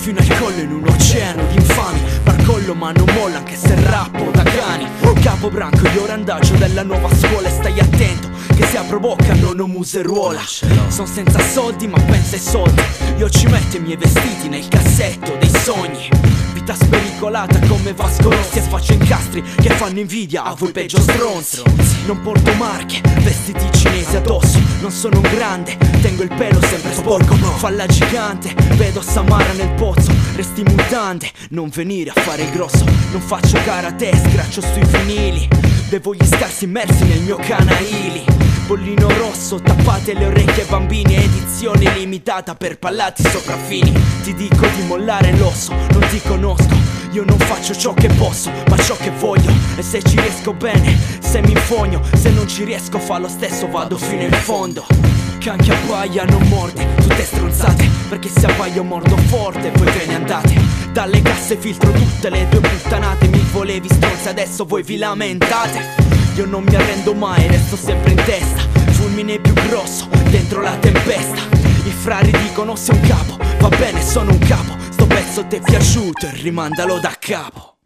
fino al collo in un oceano di infami. Barcollo ma non molla anche se rappo da cani. Capobranco io randagio della nuova scuola e stai attento che se apro bocca non ho museruola. Son senza soldi ma pensa ai soldi, io ci metto i miei vestiti nel cassetto dei sogni. Vita spericolata come Vasco Rossi e faccio incastri che fanno invidia a voi peggio stronzi. Non porto marche, vestiti cinesi addosso, non sono un grande, tengo il pelo sempre sporco, falla gigante, vedo Samara nel pozzo, resti in mutande, non venire a fare il grosso. Non faccio karate, scraccio sui vinili, bevo gli scarsi immersi nel mio canaili. Bollino rosso, tappate le orecchie ai bambini, edizione limitata per pallati sopraffini. Ti dico di mollare l'osso, non ti conosco, io non faccio ciò che posso, ma ciò che voglio. E se ci riesco bene, se mi infogno, se non ci riesco fa lo stesso, vado fino in fondo. Can che abbaia non morde, tutte stronzate, perché se abbaio mordo forte, voi ve ne andate. Dalle casse filtro tutte le tue puttanate, mi volevi stronzi, adesso voi vi lamentate. Io non mi arrendo mai, resto sempre in testa, fulmine più grosso, dentro la tempesta. I frari dicono sei un capo, va bene sono un capo, sto pezzo ti è piaciuto e rimandalo da capo.